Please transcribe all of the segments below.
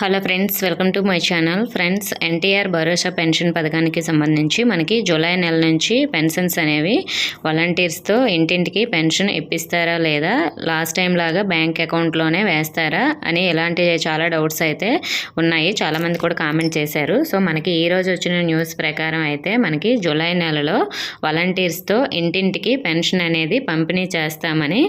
Hello friends, welcome to my channel. Friends, NTR Bharosa pension పథకానికి సంబంధించి మనకి జూలై నెల నుంచి పెన్షన్స్ అనేవి వాలంటీర్స్తో ఇంటింటికి పెన్షన్ ఇప్పిస్తారా లేదా, లాస్ట్ టైం లాగా బ్యాంక్ అకౌంట్లోనే వేస్తారా అని ఇలాంటి చాలా డౌట్స్ అయితే ఉన్నాయి. చాలామంది కూడా కామెంట్ చేశారు. సో మనకి ఈరోజు వచ్చిన న్యూస్ ప్రకారం అయితే మనకి జూలై నెలలో వాలంటీర్స్తో ఇంటింటికి పెన్షన్ అనేది పంపిణీ చేస్తామని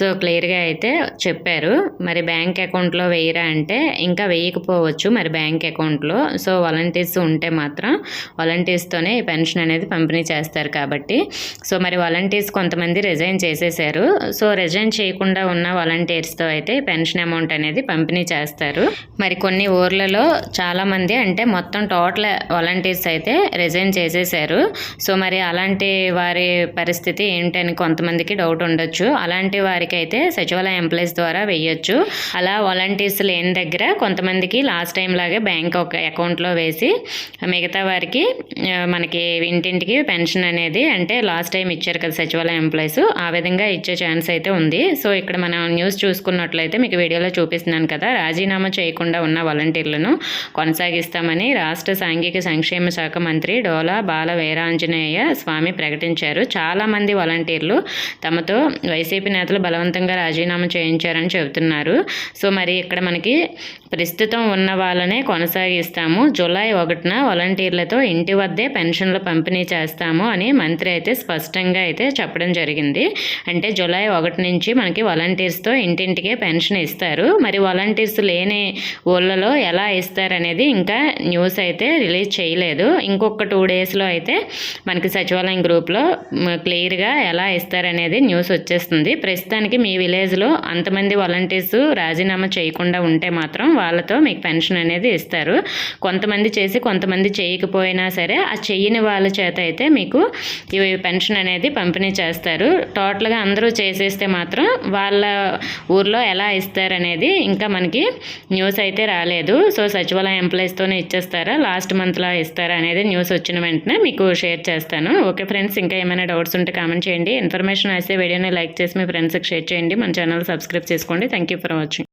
సో క్లియర్గా అయితే చెప్పారు. మరి బ్యాంక్ అకౌంట్లో వేయరా అంటే ఇంకా వేయకపోవచ్చు మరి బ్యాంక్ అకౌంట్లో. సో వాలంటీర్స్ ఉంటే మాత్రం వాలంటీర్స్తోనే ఈ పెన్షన్ అనేది పంపిణీ చేస్తారు కాబట్టి. సో మరి వాలంటీర్స్ కొంతమంది రిజైన్ చేసేసారు. సో రిజైన్ చేయకుండా ఉన్న వాలంటీర్స్తో అయితే పెన్షన్ అమౌంట్ అనేది పంపిణీ చేస్తారు. మరి కొన్ని ఊర్లలో చాలామంది అంటే మొత్తం టోటల్ వాలంటీర్స్ అయితే రిజైన్ చేసేసారు. సో మరి అలాంటి వారి పరిస్థితి ఏంటని కొంతమందికి డౌట్ ఉండొచ్చు. అలాంటి వారికి అయితే సచివాలయ ఎంప్లాయీస్ ద్వారా వేయొచ్చు. అలా వాలంటీర్స్ లేని దగ్గర కొంతమందికి లాస్ట్ టైం లాగే బ్యాంక్ ఒక అకౌంట్లో వేసి మిగతా వారికి మనకి ఇంటింటికి పెన్షన్ అనేది అంటే లాస్ట్ టైం ఇచ్చారు కదా సచివాలయ ఎంప్లాయీస్, ఆ విధంగా ఇచ్చే ఛాన్స్ అయితే ఉంది. సో ఇక్కడ మనం న్యూస్ చూసుకున్నట్లయితే మీకు వీడియోలో చూపిస్తున్నాను కదా, రాజీనామా చేయకుండా ఉన్న వాలంటీర్లను కొనసాగిస్తామని రాష్ట్ర సాంఘిక సంక్షేమ శాఖ మంత్రి డోలా బాల వీరాంజనేయ స్వామి ప్రకటించారు. చాలామంది వాలంటీర్లు తమతో వైసీపీ నేతలు బలవంతంగా రాజీనామా చేయించారని చెబుతున్నారు. సో మరి ఇక్కడ మనకి ప్రస్తుతం ఉన్న వాళ్ళనే కొనసాగిస్తాము, జూలై 1న వాలంటీర్లతో ఇంటి వద్దే పెన్షన్లు పంపిణీ చేస్తాము అని మంత్రి అయితే స్పష్టంగా అయితే చెప్పడం జరిగింది. అంటే జూలై 1 నుంచి మనకి వాలంటీర్స్తో ఇంటింటికే పెన్షన్ ఇస్తారు. మరి వాలంటీర్స్ లేని ఊళ్ళలో ఎలా ఇస్తారనేది ఇంకా న్యూస్ అయితే రిలీజ్ చేయలేదు. ఇంకొక 2 డేస్లో అయితే మనకి సచివాలయం గ్రూప్లో క్లియర్గా ఎలా ఇస్తారనేది న్యూస్ వచ్చేస్తుంది. ప్రస్తుతానికి మీ విలేజ్లో అంతమంది వాలంటీర్స్ రాజీనామా చేయకుండా ఉంటే మాత్రం వాళ్ళతో మీకు పెన్షన్ అనేది ఇస్తారు. కొంతమంది చేసి కొంతమంది చేయకపోయినా సరే ఆ చెయ్యని వాళ్ళ చేత అయితే మీకు ఈ పెన్షన్ అనేది పంపిణీ చేస్తారు. టోటల్గా అందరూ చేసేస్తే మాత్రం వాళ్ళ ఊర్లో ఎలా ఇస్తారనేది ఇంకా మనకి న్యూస్ అయితే రాలేదు. సో సచివాలయం ఎంప్లాయీస్తోనే ఇచ్చేస్తారా, లాస్ట్ మంత్లో ఇస్తారా అనేది న్యూస్ వచ్చిన వెంటనే మీకు షేర్ చేస్తాను. ఓకే ఫ్రెండ్స్, ఇంకా ఏమైనా డౌట్స్ ఉంటే కామెంట్ చేయండి. ఇన్ఫర్మేషన్ అయితే వీడియోని లైక్ చేసి మీ ఫ్రెండ్స్కి షేర్ చేయండి. మన ఛానల్ సబ్స్క్రైబ్ చేసుకోండి. Thank you for watching.